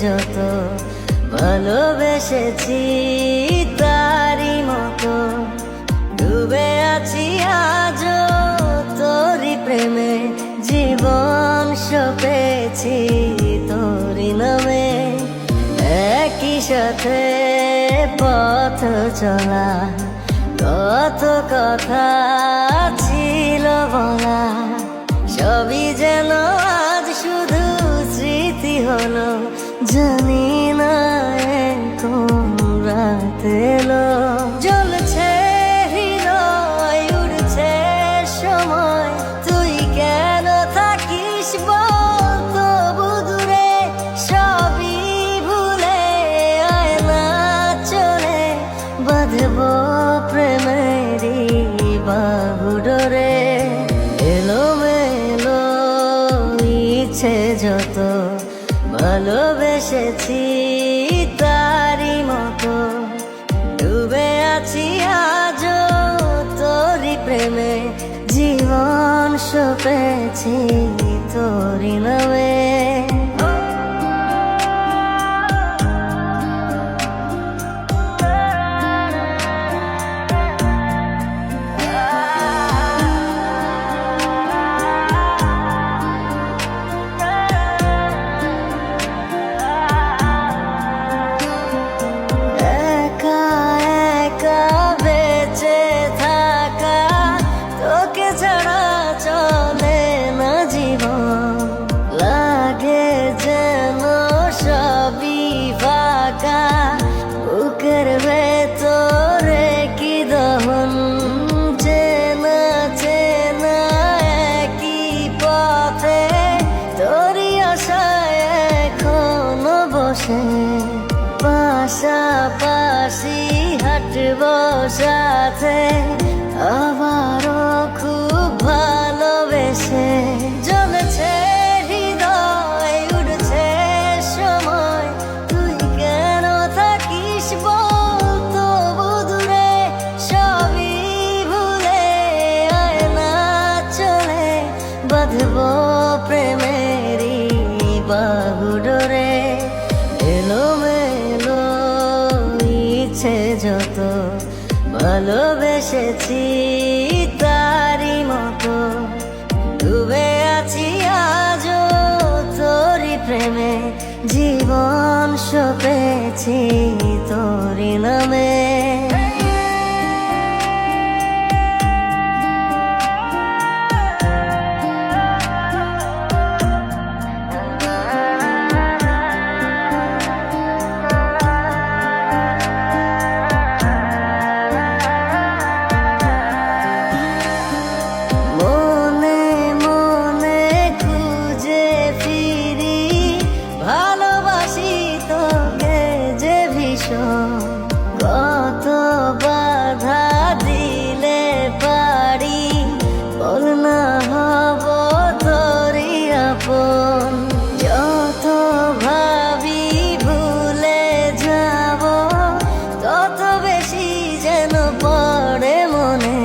যত ভালোবেসেছি তারই মতো ডুবে আছি আজও তোরই প্রেমে, জীবন সপেছি তোরই নামে। একই সাথে পথ চলা, কত কথা ছিল বলা, সবই যেন আজ শুধু স্মৃতি হলো। জানি না কোন রাত এলো, জ্বলছে হৃদয়, উড়ছে সময়, তুই কেন থাকিস বল তবু দূরে। সবই ভুলে আয় না চলে, বাঁধব প্রেমেরই বাহুডোরে। এলোমেলো ইচ্ছে যত ভালোবেসেছি তারই মতো ডুবে আছি আজও তোরই প্রেমে, জীবন সপেছি তোরই নামে। বুকের ভেতরে কি দহন, চেনা চেনা একই পথে তোরই আশায় এখনো বসে। পাশাপাশি হাঁটব সাথে, আবারও খুব ভালোবেসে। জ্বলছে হৃদয়, উড়ছে সময়, তুই কেন থাকিস বল তবু দূরে। সবই ভুলে আয় না চলে, বাঁধব প্রেমেরই বাহুডোরে। এলোমেলো ইচ্ছে যত ভালোবেসেছি তারই মতো ডুবে আছি আজও তোরই প্রেমে, জীবন সপেছি তোরই নামে। কত বাধা দিলে পারি, বল না হব তোরই আপন। যত ভাবি ভুলে যাব, তত বেশি যেন পড়ে মনে।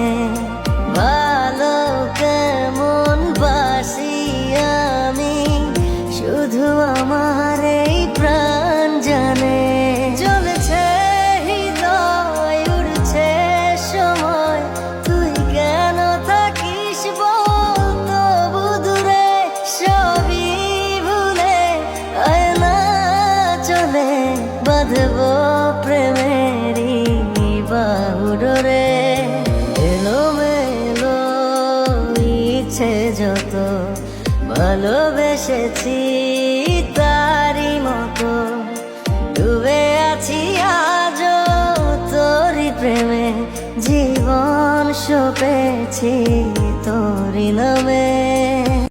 ভালো কেমন বাসি আমি, শুধু আমার এই প্রাণ জানে। বাঁধব প্রেমেরই বাহুডোরে। এলোমেলো ইচ্ছে যত ভালোবেসেছি তারই মতো ডুবে আছি আজও তোরই প্রেমে, জীবন সপেছি তোরই নামে।